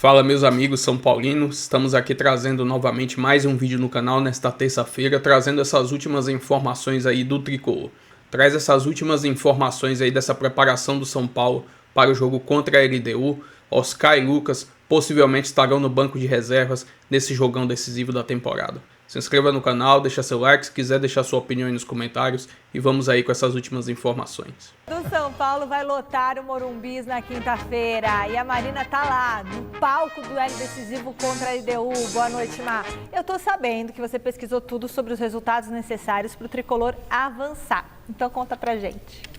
Fala meus amigos são paulinos, estamos aqui trazendo novamente mais um vídeo no canal nesta terça-feira, trazendo essas últimas informações aí do Tricolor. Traz essas últimas informações aí dessa preparação do São Paulo para o jogo contra a LDU. Oscar e Lucas possivelmente estarão no banco de reservas nesse jogão decisivo da temporada. Se inscreva no canal, deixa seu like, se quiser deixar sua opinião aí nos comentários e vamos aí com essas últimas informações. O São Paulo vai lotar o Morumbi na quinta-feira e a Marina tá lá no palco do duelo decisivo contra a LDU. Boa noite, Mar. Eu tô sabendo que você pesquisou tudo sobre os resultados necessários para o Tricolor avançar. Então conta pra gente.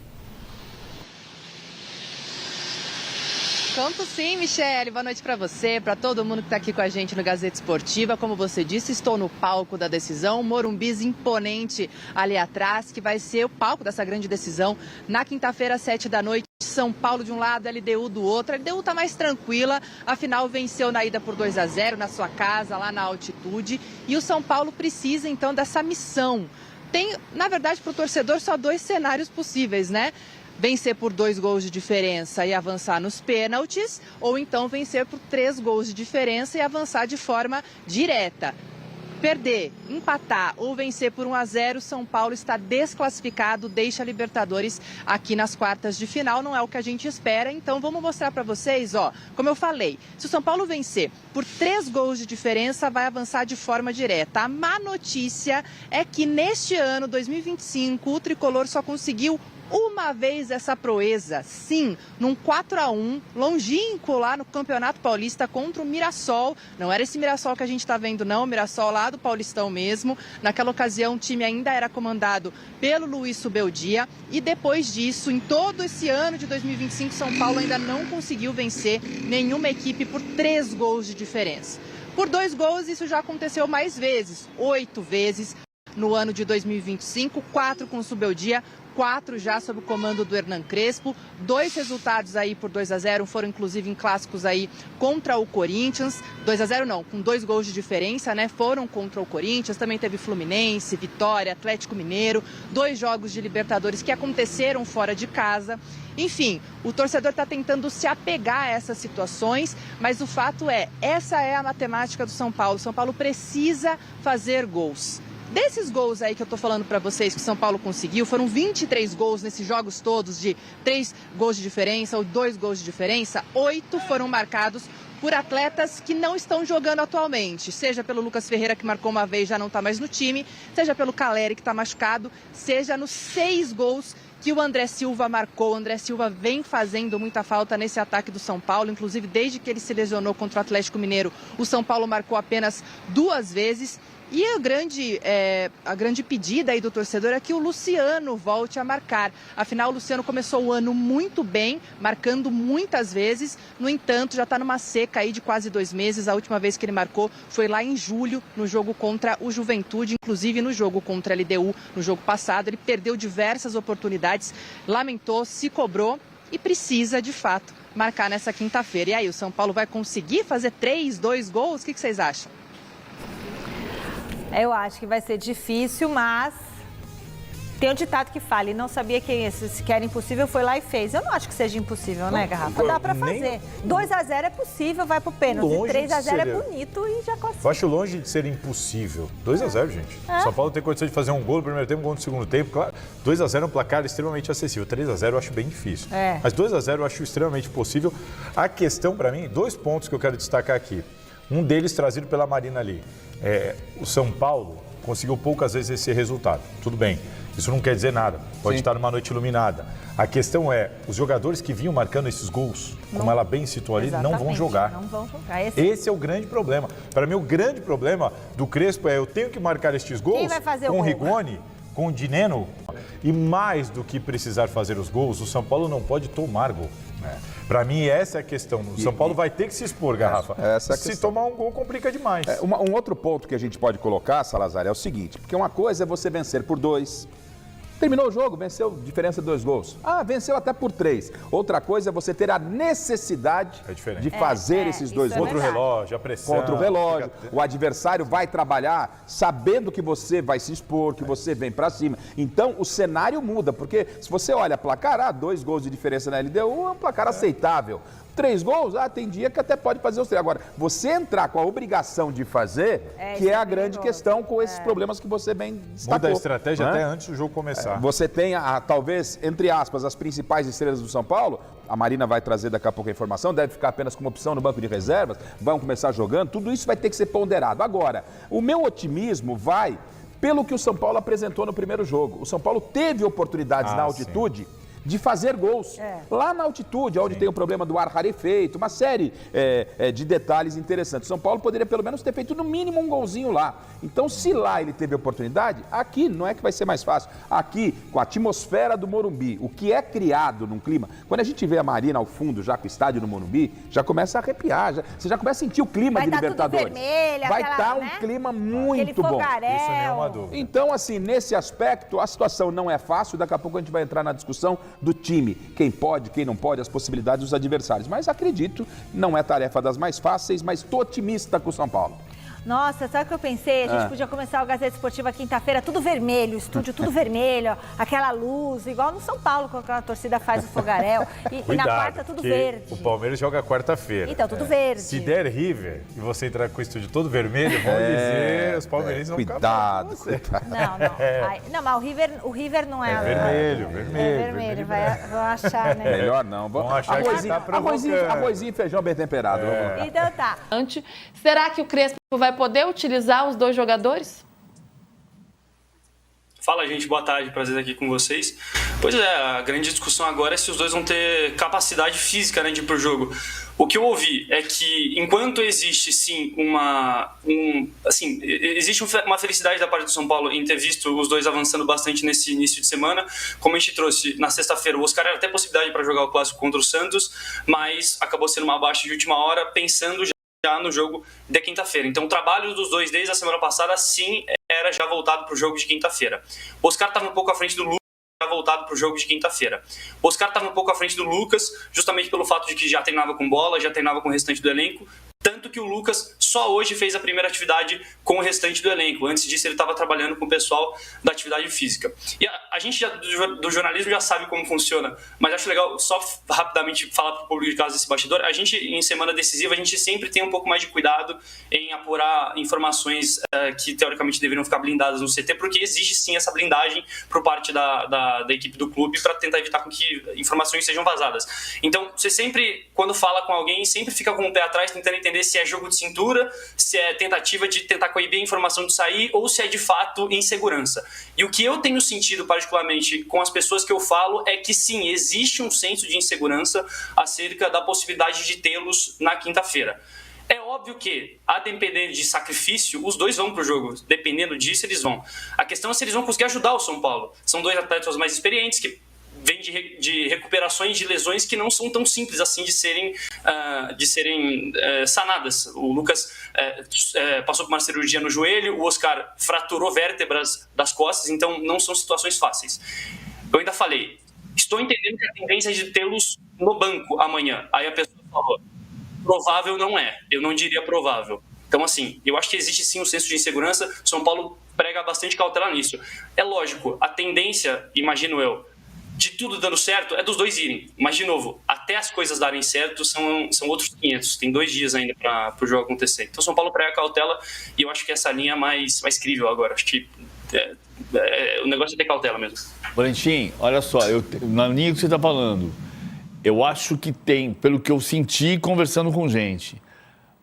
Conto sim, Michele. Boa noite para você, para todo mundo que está aqui com a gente no Gazeta Esportiva. Como você disse, estou no palco da decisão, um Morumbi imponente ali atrás, que vai ser o palco dessa grande decisão na quinta-feira, às 7 da noite. São Paulo de um lado, LDU do outro. A LDU está mais tranquila, afinal venceu na ida por 2-0 na sua casa, lá na altitude. E o São Paulo precisa então dessa missão. Tem, na verdade, para o torcedor só dois cenários possíveis, né? Vencer por 2 gols de diferença e avançar nos pênaltis, ou então vencer por 3 gols de diferença e avançar de forma direta. Perder, empatar ou vencer por 1-0, São Paulo está desclassificado, deixa a Libertadores aqui nas quartas de final, não é o que a gente espera, então vamos mostrar para vocês, ó, como eu falei, se o São Paulo vencer por 3 gols de diferença, vai avançar de forma direta. A má notícia é que neste ano, 2025, o Tricolor só conseguiu uma vez essa proeza, sim, num 4-1 longínquo lá no Campeonato Paulista contra o Mirassol. Não era esse Mirassol que a gente está vendo, não, o Mirassol lá do Paulistão mesmo. Naquela ocasião o time ainda era comandado pelo Luiz Subeldia e depois disso, em todo esse ano de 2025, São Paulo ainda não conseguiu vencer nenhuma equipe por 3 gols de diferença. Por 2 gols isso já aconteceu mais vezes, 8 vezes no ano de 2025, 4 com o Subeldia, 4 já sob o comando do Hernan Crespo. 2 resultados aí por 2-0 foram inclusive em clássicos aí contra o Corinthians. 2-0 não, com 2 gols de diferença, né? Foram contra o Corinthians, também teve Fluminense, Vitória, Atlético Mineiro. 2 jogos de Libertadores que aconteceram fora de casa. Enfim, o torcedor está tentando se apegar a essas situações, mas o fato é, essa é a matemática do São Paulo. O São Paulo precisa fazer gols. Desses gols aí que eu tô falando para vocês que o São Paulo conseguiu, foram 23 gols nesses jogos todos de 3 gols de diferença ou 2 gols de diferença, 8 foram marcados por atletas que não estão jogando atualmente, seja pelo Lucas Ferreira, que marcou uma vez e já não está mais no time, seja pelo Caleri, que está machucado, seja nos 6 gols que o André Silva marcou. O André Silva vem fazendo muita falta nesse ataque do São Paulo, inclusive desde que ele se lesionou contra o Atlético Mineiro, o São Paulo marcou apenas 2 vezes. E a grande pedida aí do torcedor é que o Luciano volte a marcar. Afinal, o Luciano começou o ano muito bem, marcando muitas vezes. No entanto, já está numa seca aí de quase 2 meses. A última vez que ele marcou foi lá em julho, no jogo contra o Juventude. Inclusive no jogo contra a LDU, no jogo passado. Ele perdeu diversas oportunidades, lamentou, se cobrou e precisa, de fato, marcar nessa quinta-feira. E aí, o São Paulo vai conseguir fazer 2 gols? O que vocês acham? Eu acho que vai ser difícil, mas tem um ditado que fala, e não sabia quem se era impossível, foi lá e fez. Eu não acho que seja impossível, né, Garrafa? Dá pra fazer. 2-0 é possível, vai pro pênalti. 3-0 é bonito e já consegue. Eu acho longe de ser impossível. 2-0, gente. São Paulo tem condição de fazer um gol no primeiro tempo, um gol no segundo tempo. Claro, 2-0 é um placar extremamente acessível. 3-0 eu acho bem difícil. Mas 2-0 eu acho extremamente possível. A questão, para mim, 2 pontos que eu quero destacar aqui. Um deles trazido pela Marina ali. O São Paulo conseguiu poucas vezes esse resultado. Tudo bem, isso não quer dizer nada. Pode estar numa noite iluminada. A questão é, os jogadores que vinham marcando esses gols, como ela bem citou ali, não vão jogar. Não vão jogar. Esse é o grande problema. Para mim, o grande problema do Crespo é eu tenho que marcar estes gols com o Rigoni, com o Dineno. E mais do que precisar fazer os gols, o São Paulo não pode tomar gol. Para mim, essa é a questão. O São Paulo vai ter que se expor, Garrafa. Se tomar um gol, complica demais. Um outro ponto que a gente pode colocar, Salazar, é o seguinte, porque uma coisa é você vencer por 2. Terminou o jogo, venceu diferença de 2 gols. Venceu até por 3. Outra coisa é você ter a necessidade de fazer esses 2 gols. Contra o relógio, a pressão. Contra o relógio. O adversário vai trabalhar sabendo que você vai se expor, que você vem pra cima. Então, o cenário muda, porque se você olha placar, 2 gols de diferença na LDU é um placar aceitável. 3 gols, tem dia que até pode fazer os 3. Agora, você entrar com a obrigação de fazer, que é a grande questão com esses problemas que você bem destacou. Muda a estratégia até antes do jogo começar. Você tem, talvez, entre aspas, as principais estrelas do São Paulo. A Marina vai trazer daqui a pouco a informação, deve ficar apenas como opção no banco de reservas, vão começar jogando, tudo isso vai ter que ser ponderado. Agora, o meu otimismo vai pelo que o São Paulo apresentou no primeiro jogo. O São Paulo teve oportunidades na altitude de fazer gols. Lá na altitude, onde tem o problema do ar rarefeito, uma série de detalhes interessantes. São Paulo poderia pelo menos ter feito no mínimo um golzinho lá. Então, se lá ele teve oportunidade, aqui não é que vai ser mais fácil. Aqui, com a atmosfera do Morumbi, o que é criado num clima... Quando a gente vê a Marina ao fundo, já com o estádio no Morumbi, já começa a arrepiar, você já começa a sentir o clima de Libertadores. Tudo vermelho, vai estar um clima muito bom. Isso nenhuma dúvida. Então, assim, nesse aspecto, a situação não é fácil. Daqui a pouco a gente vai entrar na discussão do time, quem pode, quem não pode, as possibilidades dos adversários. Mas acredito, não é tarefa das mais fáceis, mas estou otimista com o São Paulo. Nossa, sabe o que eu pensei? A gente podia começar o Gazeta Esportiva quinta-feira, tudo vermelho, estúdio tudo vermelho, aquela luz, igual no São Paulo, quando a torcida faz o fogaréu. E na quarta, tudo verde. O Palmeiras joga quarta-feira. Então, tudo verde. Se der River e você entrar com o estúdio todo vermelho, vão dizer, os palmeirenses vão ficar cuidado, com você. Não, mas o River não é... É vermelho. É vermelho, vão achar, né? Melhor não. Vão achar que tá provocando. Arrozinho e feijão bem temperado. Então tá. Será que o Crespo vai poder utilizar os 2 jogadores? Fala, gente, boa tarde, prazer estar aqui com vocês. Pois é, a grande discussão agora é se os dois vão ter capacidade física, né, de ir pro jogo. O que eu ouvi é que, enquanto existe, sim, existe uma felicidade da parte do São Paulo em ter visto os dois avançando bastante nesse início de semana. Como a gente trouxe na sexta-feira, o Oscar era até possibilidade para jogar o clássico contra o Santos, mas acabou sendo uma baixa de última hora, pensando já no jogo de quinta-feira. Então, o trabalho dos dois desde a semana passada, sim, era já voltado para o jogo de quinta-feira. O Oscar estava um pouco à frente do Lucas, já voltado para o jogo de quinta-feira. O Oscar estava um pouco à frente do Lucas, justamente pelo fato de que já treinava com bola, já treinava com o restante do elenco, tanto que o Lucas só hoje fez a primeira atividade com o restante do elenco. Antes disso, ele estava trabalhando com o pessoal da atividade física. E a gente do jornalismo já sabe como funciona, mas acho legal só rapidamente falar para o público de casa desse bastidor. A gente, em semana decisiva, a gente sempre tem um pouco mais de cuidado em apurar informações que, teoricamente, deveriam ficar blindadas no CT, porque existe, sim, essa blindagem por parte da equipe do clube para tentar evitar com que informações sejam vazadas. Então, você sempre, quando fala com alguém, sempre fica com o pé atrás, tentando entender se é jogo de cintura, se é tentativa de tentar coibir a informação de sair ou se é de fato insegurança. E o que eu tenho sentido particularmente com as pessoas que eu falo é que sim, existe um senso de insegurança acerca da possibilidade de tê-los na quinta-feira. É óbvio que, a depender de sacrifício, os dois vão pro jogo. Dependendo disso, eles vão. A questão é se eles vão conseguir ajudar o São Paulo. São dois atletas mais experientes que vem de recuperações de lesões que não são tão simples assim de serem sanadas. O Lucas passou por uma cirurgia no joelho, o Oscar fraturou vértebras das costas, então não são situações fáceis. Eu ainda falei, estou entendendo que a tendência é de tê-los no banco amanhã. Aí a pessoa falou, provável não é, eu não diria provável. Então, assim, eu acho que existe sim um senso de insegurança, São Paulo prega bastante cautela nisso. É lógico, a tendência, imagino eu, de tudo dando certo, é dos dois irem. Mas, de novo, até as coisas darem certo são outros 500. Tem 2 dias ainda para o jogo acontecer. Então, São Paulo prega cautela e eu acho que essa linha é mais crível agora. Acho que o negócio é ter cautela mesmo. Valentim, olha só, na linha que você está falando, eu acho que tem, pelo que eu senti conversando com gente,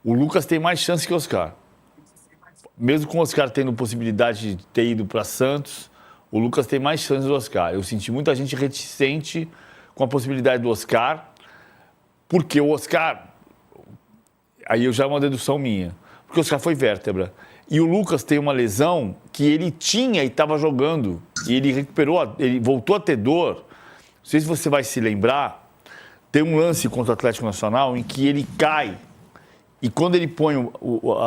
o Lucas tem mais chance que o Oscar. Mesmo com o Oscar tendo possibilidade de ter ido para Santos, o Lucas tem mais chances do Oscar. Eu senti muita gente reticente com a possibilidade do Oscar, porque o Oscar... Aí eu já uma dedução minha. Porque o Oscar foi vértebra. E o Lucas tem uma lesão que ele tinha e estava jogando. E ele recuperou, ele voltou a ter dor. Não sei se você vai se lembrar, tem um lance contra o Atlético Nacional em que ele cai. E quando ele põe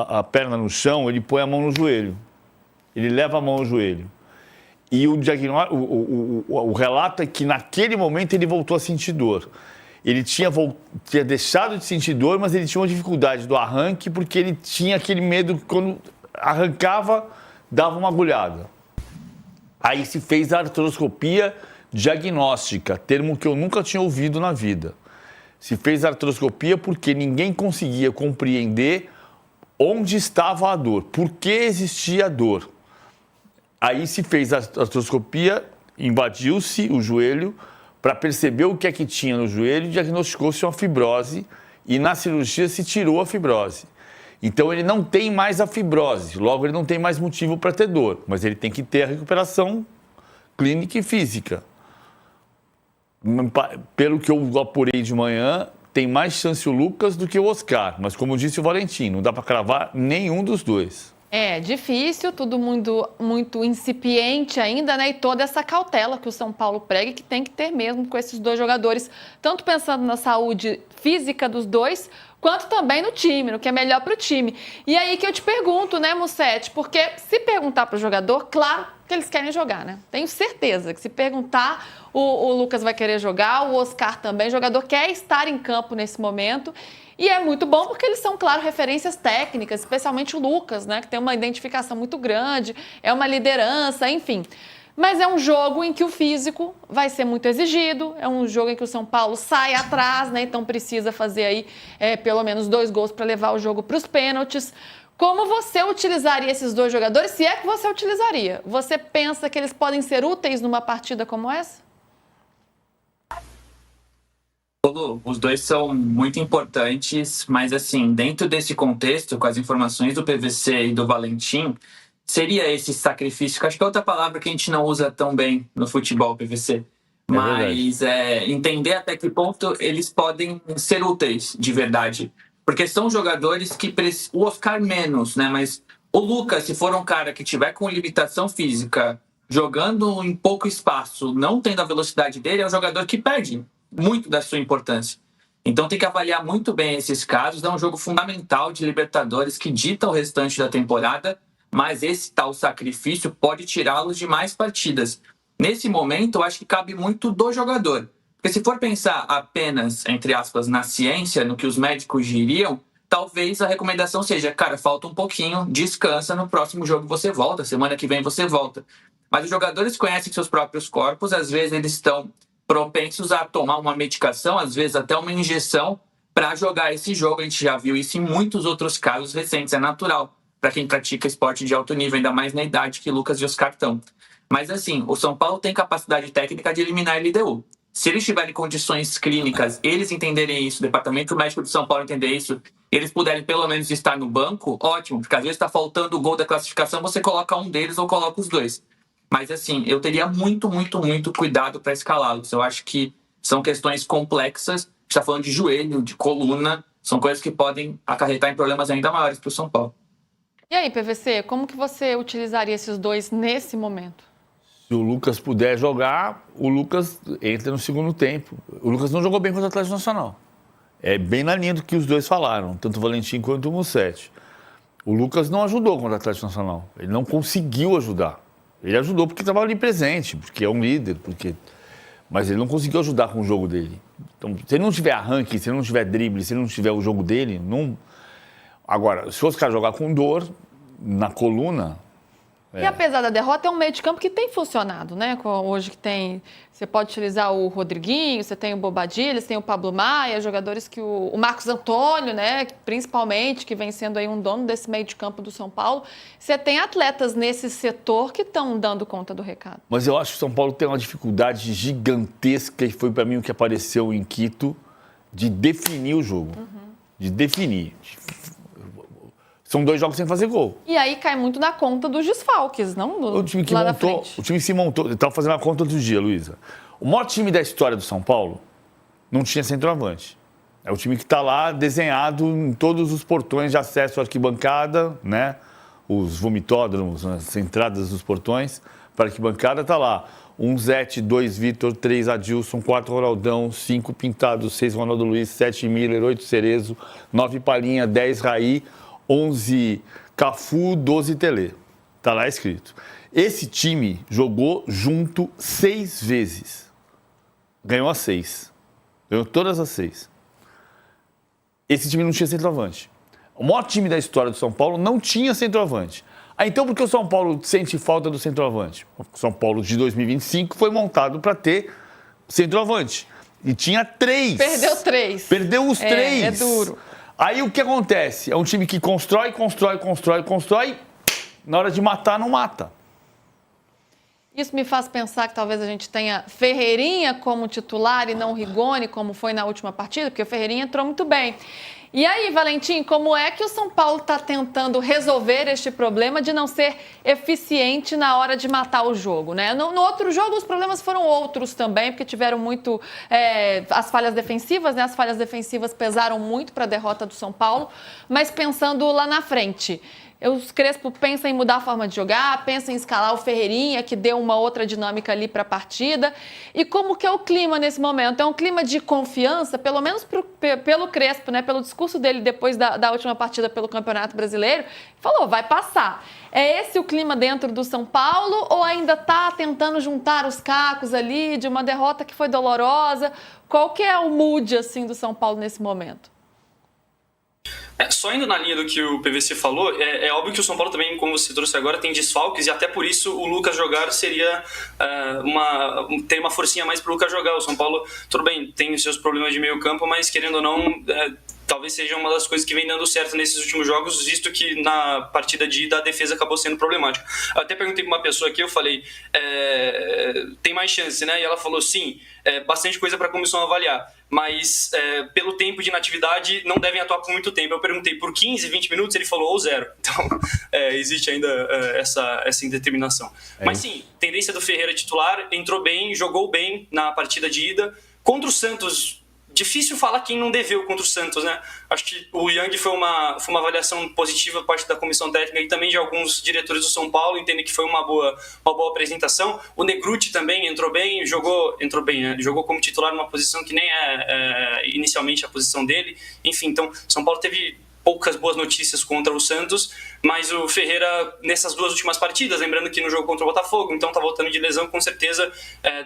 a perna no chão, ele põe a mão no joelho. Ele leva a mão no joelho. E o relato é que naquele momento ele voltou a sentir dor. Ele tinha deixado de sentir dor, mas ele tinha uma dificuldade do arranque, porque ele tinha aquele medo que quando arrancava, dava uma agulhada. Aí se fez a artroscopia diagnóstica, termo que eu nunca tinha ouvido na vida. Se fez artroscopia porque ninguém conseguia compreender onde estava a dor, por que existia a dor. Aí se fez a artroscopia, invadiu-se o joelho para perceber o que é que tinha no joelho e diagnosticou-se uma fibrose e na cirurgia se tirou a fibrose. Então ele não tem mais a fibrose, logo ele não tem mais motivo para ter dor, mas ele tem que ter a recuperação clínica e física. Pelo que eu apurei de manhã, tem mais chance o Lucas do que o Oscar, mas como disse o Valentim, não dá para cravar nenhum dos dois. É difícil, tudo muito incipiente ainda, né? E toda essa cautela que o São Paulo prega e que tem que ter mesmo com esses dois jogadores, tanto pensando na saúde física dos dois, quanto também no time, no que é melhor para o time. E aí que eu te pergunto, né, Mussete? Porque se perguntar para o jogador, claro que eles querem jogar, né? Tenho certeza que se perguntar, o Lucas vai querer jogar, o Oscar também, o jogador quer estar em campo nesse momento. E é muito bom porque eles são, claro, referências técnicas, especialmente o Lucas, né? Que tem uma identificação muito grande, é uma liderança, enfim. Mas é um jogo em que o físico vai ser muito exigido, é um jogo em que o São Paulo sai atrás, né? Então precisa fazer aí pelo menos 2 gols para levar o jogo para os pênaltis. Como você utilizaria esses dois jogadores, se é que você utilizaria? Você pensa que eles podem ser úteis numa partida como essa? Os dois são muito importantes, mas assim, dentro desse contexto, com as informações do PVC e do Valentim, seria esse sacrifício, que acho que é outra palavra que a gente não usa tão bem no futebol, PVC, mas entender até que ponto eles podem ser úteis de verdade, porque são jogadores que o Oscar menos, né? Mas o Lucas, se for um cara que tiver com limitação física, jogando em pouco espaço, não tendo a velocidade dele, é um jogador que perde muito da sua importância. Então tem que avaliar muito bem esses casos. É um jogo fundamental de Libertadores que dita o restante da temporada, mas esse tal sacrifício pode tirá-los de mais partidas. Nesse momento, eu acho que cabe muito do jogador. Porque se for pensar apenas, entre aspas, na ciência, no que os médicos diriam, talvez a recomendação seja, cara, falta um pouquinho, descansa, no próximo jogo você volta, semana que vem você volta. Mas os jogadores conhecem seus próprios corpos, às vezes eles estão propensos a tomar uma medicação, às vezes até uma injeção, para jogar esse jogo. A gente já viu isso em muitos outros casos recentes, é natural para quem pratica esporte de alto nível, ainda mais na idade que Lucas e Oscar estão. Mas assim, o São Paulo tem capacidade técnica de eliminar a LDU. Se eles tiverem condições clínicas, eles entenderem isso, o Departamento Médico de São Paulo entender isso, eles puderem pelo menos estar no banco, ótimo, porque às vezes está faltando o gol da classificação, você coloca um deles ou coloca os dois. Mas assim, eu teria muito cuidado para escalá-los. Eu acho que são questões complexas. A gente está falando de joelho, de coluna. São coisas que podem acarretar em problemas ainda maiores para o São Paulo. E aí, PVC, como que você utilizaria esses dois nesse momento? Se o Lucas puder jogar, o Lucas entra no segundo tempo. O Lucas não jogou bem contra o Atlético Nacional. É bem na linha do que os dois falaram, tanto o Valentim quanto o Mussete. O Lucas não ajudou contra o Atlético Nacional. Ele não conseguiu ajudar. Ele ajudou porque estava ali presente, porque é um líder, mas ele não conseguiu ajudar com o jogo dele. Então, se ele não tiver arranque, se ele não tiver drible, se ele não tiver o jogo dele, não... Agora, se o Oscar jogar com dor na coluna... E apesar da derrota, é um meio de campo que tem funcionado, né? Hoje que tem... Você pode utilizar o Rodriguinho, você tem o Bobadilha, você tem o Pablo Maia, jogadores que o Marcos Antônio, né? Principalmente, que vem sendo aí um dono desse meio de campo do São Paulo. Você tem atletas nesse setor que estão dando conta do recado. Mas eu acho que o São Paulo tem uma dificuldade gigantesca, e foi para mim o que apareceu em Quito, de definir o jogo. De definir. São 2 jogos sem fazer gol. E aí cai muito na conta dos desfalques, não? O time que montou, o time se montou. Eu estava fazendo a conta outro dia, Luísa. O maior time da história do São Paulo não tinha centroavante. É o time que está lá desenhado em todos os portões de acesso à arquibancada, né? Os vomitódromos, as entradas dos portões para a arquibancada, está lá. 1 Zete, 2 Vitor, 3 Adilson, 4 Ronaldão, 5 Pintado, 6 Ronaldo Luiz, 7 Miller, 8 Cerezo, 9 Palinha, 10 Raí, 11 Cafu, 12 Telê. Está lá escrito. Esse time jogou junto 6 vezes. Ganhou as 6. Ganhou todas as 6. Esse time não tinha centroavante. O maior time da história do São Paulo não tinha centroavante. Então por que o São Paulo sente falta do centroavante? O São Paulo de 2025 foi montado para ter centroavante. E tinha 3. Perdeu 3. Perdeu os 3. É duro. Aí o que acontece? É um time que constrói. Na hora de matar, não mata. Isso me faz pensar que talvez a gente tenha Ferreirinha como titular e não Rigoni, como foi na última partida, porque o Ferreirinha entrou muito bem. E aí, Valentim, como é que o São Paulo está tentando resolver este problema de não ser eficiente na hora de matar o jogo, né? No outro jogo, os problemas foram outros também, porque tiveram muito as falhas defensivas, né? As falhas defensivas pesaram muito para a derrota do São Paulo, mas pensando lá na frente... O Crespo pensa em mudar a forma de jogar, pensa em escalar o Ferreirinha, que deu uma outra dinâmica ali para a partida. E como que é o clima nesse momento? É um clima de confiança, pelo menos pelo Crespo, né? Pelo discurso dele depois da última partida pelo Campeonato Brasileiro. Falou, vai passar. É esse o clima dentro do São Paulo ou ainda está tentando juntar os cacos ali de uma derrota que foi dolorosa? Qual que é o mood assim, do São Paulo nesse momento? Só indo na linha do que o PVC falou, é óbvio que o São Paulo também, como você trouxe agora, tem desfalques e até por isso o Lucas jogar seria ter uma forcinha a mais para o Lucas jogar. O São Paulo, tudo bem, tem os seus problemas de meio campo, mas querendo ou não, talvez seja uma das coisas que vem dando certo nesses últimos jogos, visto que na partida de ida a defesa acabou sendo problemática. Eu até perguntei para uma pessoa aqui, eu falei, tem mais chance, né? E ela falou, sim, bastante coisa para a comissão avaliar, mas pelo tempo de inatividade não devem atuar por muito tempo. Eu perguntei por 15, 20 minutos, ele falou ou 0. Então existe ainda essa indeterminação. Mas sim, tendência do Ferreira titular, entrou bem, jogou bem na partida de ida. Contra o Santos, difícil falar quem não deveu contra o Santos, né? Acho que o Yang foi uma avaliação positiva por parte da comissão técnica e também de alguns diretores do São Paulo, entendem que foi uma boa apresentação. O Negrutti também entrou bem, entrou bem, né? Jogou como titular numa posição que nem é inicialmente a posição dele. Enfim, então São Paulo teve poucas boas notícias contra o Santos, mas o Ferreira nessas duas últimas partidas, lembrando que no jogo contra o Botafogo, então tá voltando de lesão, com certeza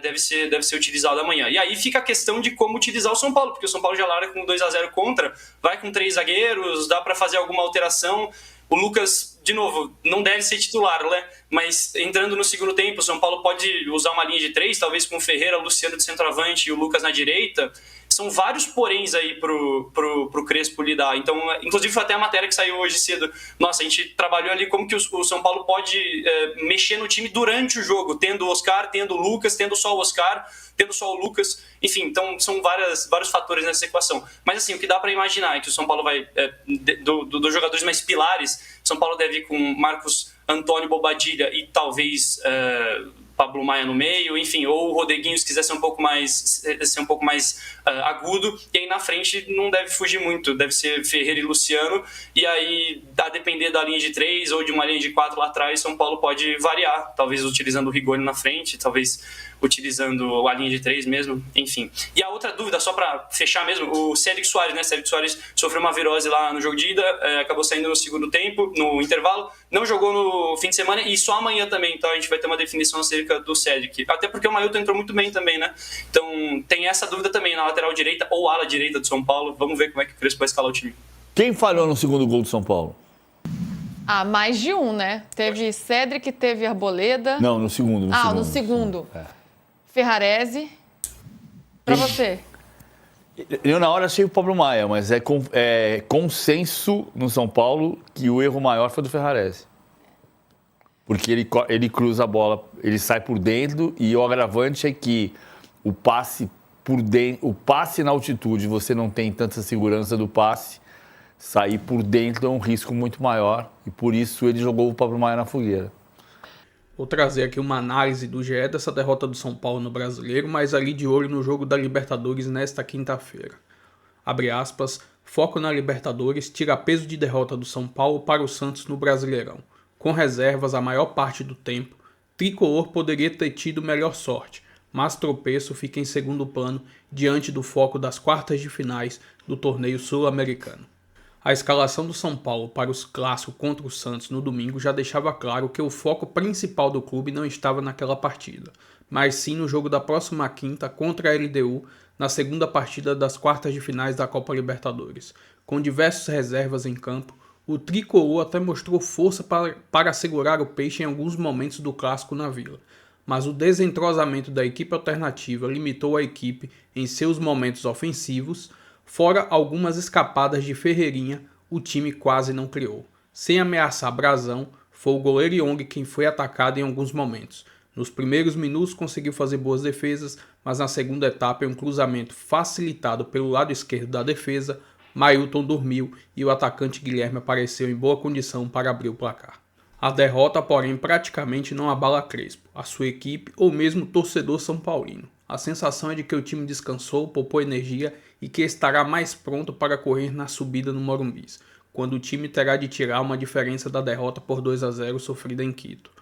deve ser utilizado amanhã. E aí fica a questão de como utilizar o São Paulo, porque o São Paulo já larga com 2-0 contra, vai com 3 zagueiros, dá para fazer alguma alteração. O Lucas, de novo, não deve ser titular, né? Mas entrando no segundo tempo, o São Paulo pode usar uma linha de 3, talvez com o Ferreira, o Luciano de centroavante e o Lucas na direita. São vários poréns aí pro Crespo lidar. Então, inclusive foi até a matéria que saiu hoje cedo. Nossa, a gente trabalhou ali como que o São Paulo pode mexer no time durante o jogo, tendo o Oscar, tendo o Lucas, tendo só o Oscar, tendo só o Lucas. Enfim, então são vários fatores nessa equação. Mas assim, o que dá para imaginar é que o São Paulo vai, dos jogadores mais pilares, São Paulo deve ir com Marcos Antônio Bobadilha e talvez Pablo Maia no meio, enfim, ou o Rodriguinho se quiser ser um pouco mais agudo, e aí na frente não deve fugir muito, deve ser Ferreira e Luciano, e aí a depender da linha de 3 ou de uma linha de 4 lá atrás, São Paulo pode variar, talvez utilizando o Rigoni na frente, talvez utilizando a linha de 3 mesmo, enfim. E a outra dúvida, só para fechar mesmo, o Cédric Soares, né? Cédric Soares sofreu uma virose lá no jogo de ida, acabou saindo no segundo tempo, no intervalo, não jogou no fim de semana e só amanhã também, então a gente vai ter uma definição acerca do Cédric. Até porque o Mailton entrou muito bem também, né? Então tem essa dúvida também na lateral direita ou ala direita do São Paulo. Vamos ver como é que o Crespo vai escalar o time. Quem falhou no segundo gol do São Paulo? Mais de um, né? Teve Cédric, teve Arboleda. Não, no segundo. No segundo. Ferrarese. Pra você? Eu na hora achei o Pablo Maia, mas é consenso no São Paulo que o erro maior foi do Ferrarese. Porque ele cruza a bola, ele sai por dentro e o agravante é que o passe por dentro, o passe na altitude, você não tem tanta segurança do passe, sair por dentro é um risco muito maior e por isso ele jogou o Pablo Maia na fogueira. Vou trazer aqui uma análise do GE dessa derrota do São Paulo no Brasileiro, mas ali de olho no jogo da Libertadores nesta quinta-feira. Abre aspas, foco na Libertadores, tira peso de derrota do São Paulo para o Santos no Brasileirão. Com reservas a maior parte do tempo, Tricolor poderia ter tido melhor sorte, mas tropeço fica em segundo plano diante do foco das quartas de finais do torneio sul-americano. A escalação do São Paulo para os clássicos contra o Santos no domingo já deixava claro que o foco principal do clube não estava naquela partida, mas sim no jogo da próxima quinta contra a LDU, na segunda partida das quartas de finais da Copa Libertadores. Com diversas reservas em campo, o Tricolor até mostrou força para segurar o peixe em alguns momentos do clássico na Vila, mas o desentrosamento da equipe alternativa limitou a equipe em seus momentos ofensivos. Fora algumas escapadas de Ferreirinha, o time quase não criou. Sem ameaçar Brazão, foi o goleiro Young quem foi atacado em alguns momentos. Nos primeiros minutos conseguiu fazer boas defesas, mas na segunda etapa, em um cruzamento facilitado pelo lado esquerdo da defesa, Mailton dormiu e o atacante Guilherme apareceu em boa condição para abrir o placar. A derrota, porém, praticamente não abala Crespo, a sua equipe ou mesmo o torcedor são paulino. A sensação é de que o time descansou, poupou energia e que estará mais pronto para correr na subida no Morumbis, quando o time terá de tirar uma diferença da derrota por 2-0 sofrida em Quito.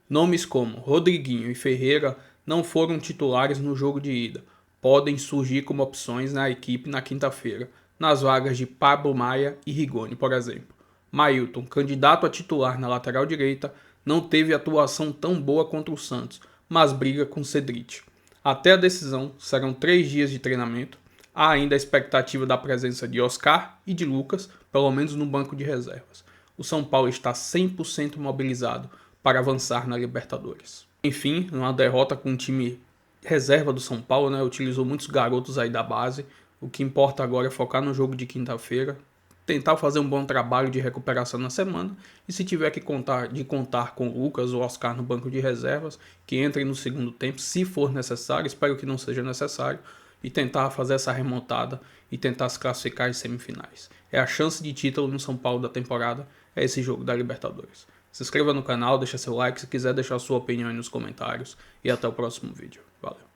Nomes como Rodriguinho e Ferreira não foram titulares no jogo de ida. Podem surgir como opções na equipe na quinta-feira, nas vagas de Pablo Maia e Rigoni, por exemplo. Mailton, candidato a titular na lateral direita, não teve atuação tão boa contra o Santos, mas briga com Cedric. Até a decisão, serão 3 dias de treinamento. Há ainda a expectativa da presença de Oscar e de Lucas, pelo menos no banco de reservas. O São Paulo está 100% mobilizado para avançar na Libertadores. Enfim, numa derrota com o time reserva do São Paulo, utilizou muitos garotos aí da base. O que importa agora é focar no jogo de quinta-feira, tentar fazer um bom trabalho de recuperação na semana e se tiver que contar com o Lucas ou Oscar no banco de reservas, que entrem no segundo tempo, se for necessário, espero que não seja necessário, e tentar fazer essa remontada e tentar se classificar em semifinais. É a chance de título no São Paulo da temporada, é esse jogo da Libertadores. Se inscreva no canal, deixa seu like, se quiser deixar sua opinião aí nos comentários e até o próximo vídeo. Valeu!